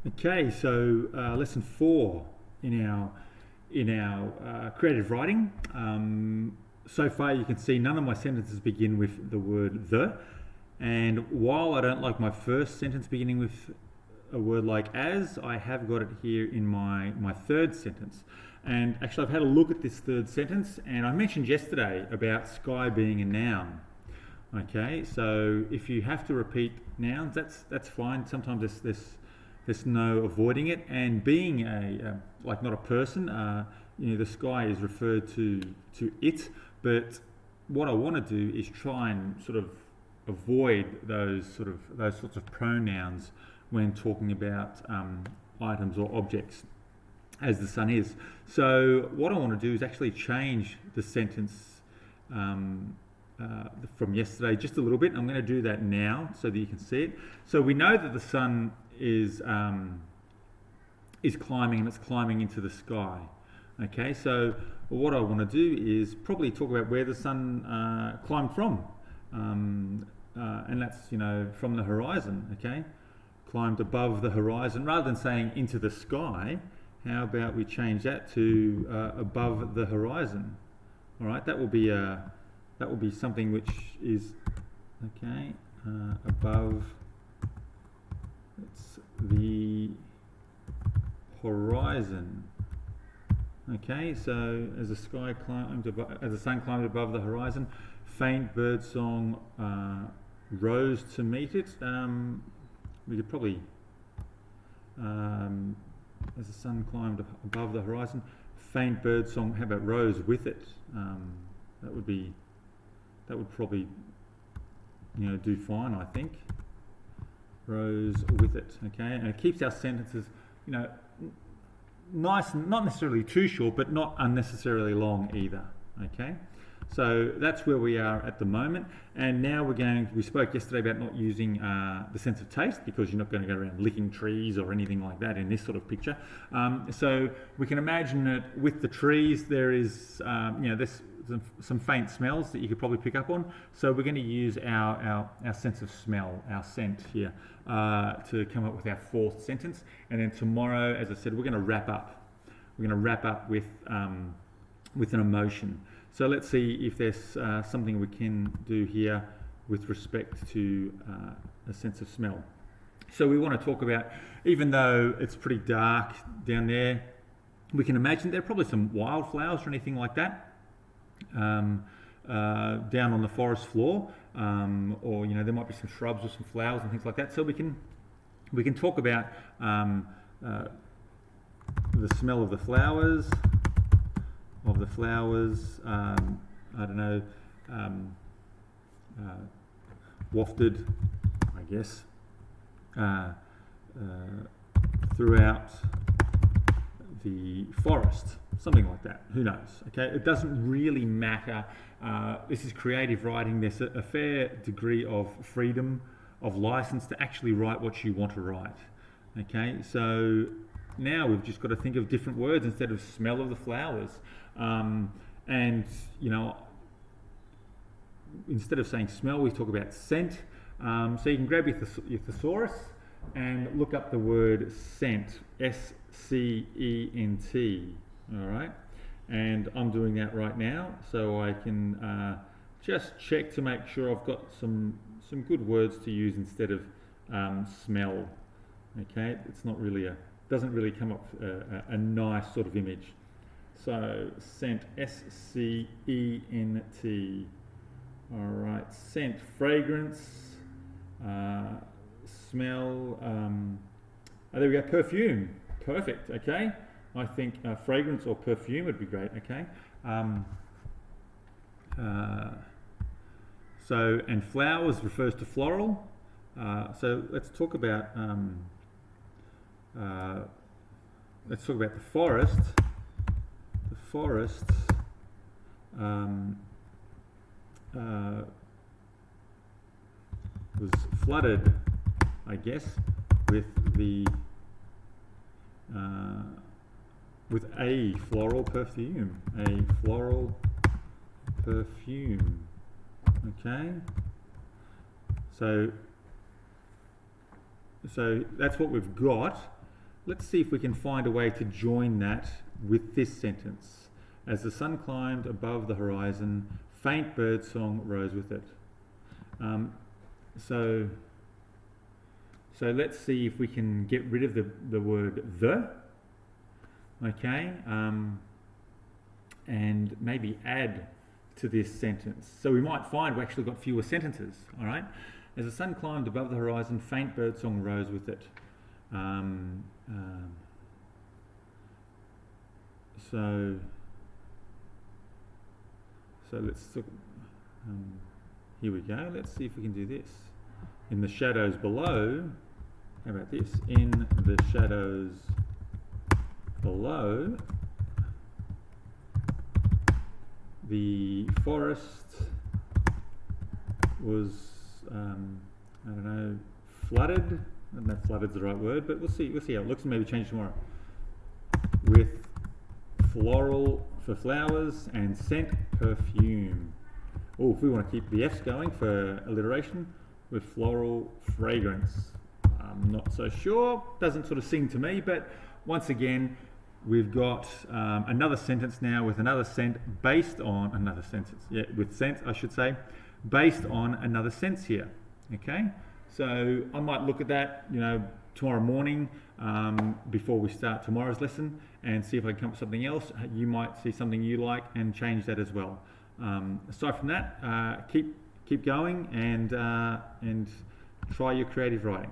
Okay, so lesson 4 in our creative writing. So far, you can see none of my sentences begin with the word the, and while I don't like my first sentence beginning with a word like as, I have got it here in my third sentence. And actually, I've had a look at this third sentence, and I mentioned yesterday about sky being a noun. Okay, so if you have to repeat nouns, that's fine. Sometimes there's no avoiding it. And being like not a person, the sky is referred to it. But what I want to do is try and sort of avoid those sorts of pronouns when talking about items or objects, as the sun is. So what I want to do is actually change the sentence from yesterday just a little bit. I'm going to do that now so that you can see it. So we know that the sun is climbing, and it's climbing into the sky. Okay, so what I want to do is probably talk about where the sun climbed from, and that's from the horizon. Okay, climbed above the horizon. Rather than saying into the sky, how about we change that to above the horizon? All right, that will be something which is okay above. It's the horizon. Okay, so as the sun climbed above the horizon, faint bird song rose to meet it. We could probably, as the sun climbed above the horizon, faint bird song. How about rose with it? That would probably do fine, I think. Rose with it. Okay, and it keeps our sentences nice, not necessarily too short, but not unnecessarily long either. Okay, so that's where we are at the moment. And now we spoke yesterday about not using the sense of taste, because you're not going to go around licking trees or anything like that in this sort of picture. So we can imagine that with the trees there is there's some faint smells that you could probably pick up on. So we're going to use our sense of smell, our scent here, to come up with our fourth sentence. And then tomorrow, as I said, we're going to wrap up. We're going to wrap up with an emotion. So let's see if there's something we can do here with respect to a sense of smell. So we want to talk about, even though it's pretty dark down there, we can imagine there are probably some wildflowers or anything like that down on the forest floor, or there might be some shrubs or some flowers and things like that. So we can talk about the smell of the flowers. I don't know, wafted, I guess, throughout the forest, something like that. Who knows? Okay, it doesn't really matter. This is creative writing. There's a fair degree of freedom, of license to actually write what you want to write. Okay, so now we've just got to think of different words instead of smell of the flowers. And instead of saying smell, we talk about scent. So you can grab your thesaurus and look up the word scent, S-C-E-N-T. All right, and I'm doing that right now, so I can just check to make sure I've got some good words to use instead of smell. Okay, it's not really doesn't really come up a nice sort of image. So scent, S-C-E-N-T. All right, scent, fragrance, smell. There we go, perfume. Perfect. Okay, I think fragrance or perfume would be great. Okay. So, and flowers refers to floral. So let's talk about the forest. The forest was flooded, I guess, with a floral perfume. A floral perfume. Okay. So that's what we've got. let's see if we can find a way to join that with this sentence. As the sun climbed above the horizon, faint bird song rose with it. So let's see if we can get rid of the word the, okay, and maybe add to this sentence. So we might find we actually got fewer sentences, all right? As the sun climbed above the horizon, faint bird song rose with it. So let's look, here we go. Let's see if we can do this. In the shadows below, how about this? In the shadows below, the forest was, I don't know, flooded. I don't know if flooded's the right word, but we'll see how it looks and maybe change tomorrow. With floral for flowers and scent perfume. Oh, if we want to keep the F's going for alliteration, with floral fragrance. I'm not so sure, doesn't sort of sing to me, but once again, we've got another sentence now with another scent based on another sentence. Yeah, with scent, I should say, based on another sense here. Okay, so I might look at that, you know, tomorrow morning before we start tomorrow's lesson and see if I can come up with something else. You might see something you like and change that as well. Aside from that, keep going and try your creative writing.